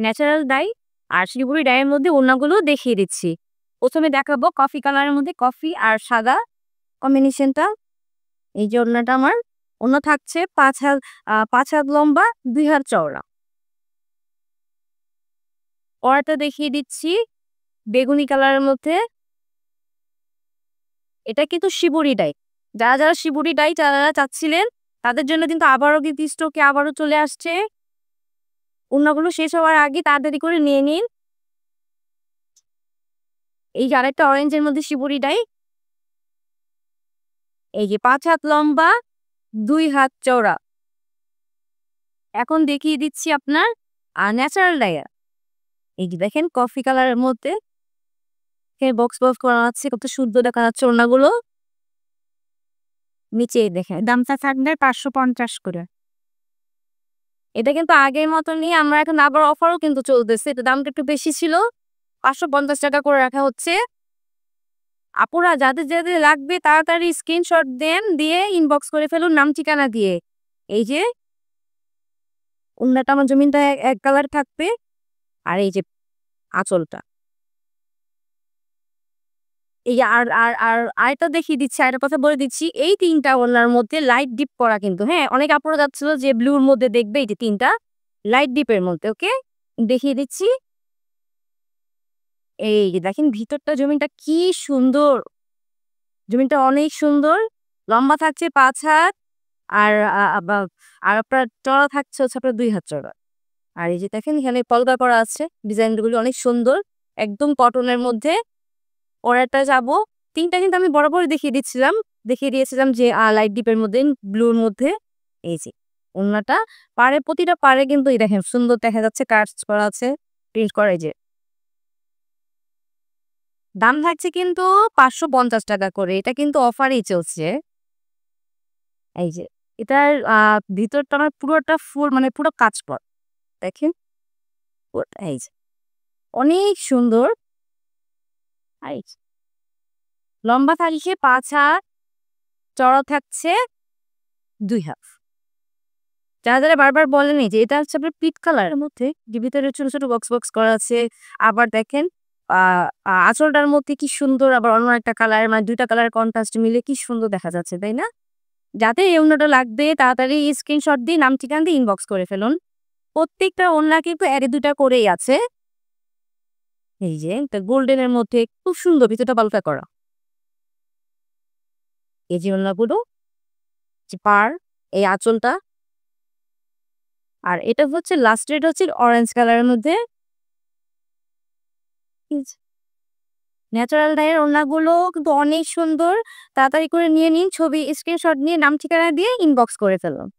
Natural die আর শিলিগুড়ি ডাইয়ের মধ্যে ওড়নাগুলো দেখিয়ে দিচ্ছি। প্রথমে দেখাবো কফি কালারের মধ্যে, কফি আর সাদা কম্বিনেশনটা। এই যে ওড়নাটা আমার, ওড়না থাকছে 5 হাত লম্বা, 2 হাত চওড়া। পরাটা দেখিয়ে দিচ্ছি বেগুনি কালারের মধ্যে। এটা কিন্তু শিবুরি ডাই। যারা যারা শিবুরি ডাই যারা চাচ্ছিলেন তাদের জন্য কিন্তু আবারও কিন্তু স্টকে আবারও চলে আসছে। ওড়নাগুলো শেষ হওয়ার আগে তাড়াতাড়ি করে নিয়ে নিন। এই যে আরেকটা অরেঞ্জের মধ্যে শিবুরি ডাই। এই যে 5 হাত লম্বা, 2 হাত চওড়া। এখন দেখিয়ে দিচ্ছি আপনার ন্যাচারাল ডাইয়া। এই যে দেখেন কফি কালারের মধ্যে বক্স বক্স করা আছে, কত সুন্দর দেখা যাচ্ছে ওড়নাগুলো। নিচে দেখেন দামটা থাকবে 550 করে। এটা কিন্তু আগের মতনই, আমরা এখন আবার অফারও কিন্তু চলতেছে। এটা দামটা একটু বেশি ছিল, 550 টাকা করে রাখা হচ্ছে। আপুরা যাদের যাদের লাগবে তাড়াতাড়ি স্ক্রিনশট দেন, দিয়ে ইনবক্স করে ফেলুন নাম ঠিকানা দিয়ে। এই যে ওড়নাটা আমার জমিনটা এক কালার থাকবে, আর এই যে আঁচলটা। এই যে আর আর আর আরেকটা দেখিয়ে দিচ্ছি, আরেকটা কথা বলে দিচ্ছি, এই 3টা ওড়নার মধ্যে লাইট ডিপ করা কিন্তু। হ্যাঁ, অনেক আপুরা যাচ্ছিল যে ব্লুর মধ্যে দেখবে, এই যে 3টা লাইট ডিপের মধ্যে। ওকে, দেখিয়ে দিচ্ছি। এই যে দেখেন ভিতরটা জমিনটা কি সুন্দর, জমিনটা অনেক সুন্দর। লম্বা থাকছে 5 হাত, আর আর আপনার চড়া থাকছে হচ্ছে আপনার 2 হাত চড়া। আর এই যে দেখেন এখানে পলকা করা আছে, ডিজাইনগুলো অনেক সুন্দর, একদম কটনের মধ্যে। পরেরটা যাবো, 3টা কিন্তু আমি বরাবর দেখিয়ে দিয়েছিলাম যে লাইট ডিপের মধ্যে, ব্লুর মধ্যে। এই যে ওড়নাটা, প্রতিটা পাড়ে কিন্তু এই দেখেন সুন্দর দেখা যাচ্ছে, কাজ করা আছে, প্রিন্ট করা। এই যে দাম থাকছে কিন্তু 550 টাকা করে। এটা কিন্তু অফারেই চলছে। এই যে এটার ভিতরটা আমার পুরোটা ফুল, মানে পুরো কাজ করা দেখেন। এই যে অনেক সুন্দর। এই যে লম্বা থাকছে 5 হাত, চড়া থাকছে 2 হাত। যারা যারা বারবার বলেনি যে এটা হচ্ছে আপনার পিট কালারের মধ্যে, যে ভিতরে ছোট ছোট বক্স বক্স করা আছে। আবার দেখেন আঁচলটার মধ্যে কি সুন্দর, আবার অন্য একটা কালার, মানে 2টা কালার কন্ট্রাস্ট মিলে কি সুন্দর দেখা যাচ্ছে, তাই না? যাতে এই ওড়নাটা লাগবে তাড়াতাড়ি স্ক্রিনশট দিয়ে নাম ঠিকানা দিয়ে ইনবক্স করে ফেলুন। প্রত্যেকটা ওড়না কিন্তু 1-2টা করেই আছে। এই যে গোল্ডেনের মধ্যে খুব সুন্দর ভিতরটা বালকা করা। এই যে ওড়নাগুলো, যে পার, এই আঁচলটা, আর এটা হচ্ছে লাস্ট রেট হচ্ছে অরেঞ্জ কালারের মধ্যে। ন্যাচারাল ডাইয়ের ওড়নাগুলো কিন্তু অনেক সুন্দর। তাড়াতাড়ি করে নিয়ে নিন, ছবি স্ক্রিনশট নিয়ে নাম ঠিকানা দিয়ে ইনবক্স করে ফেলুন।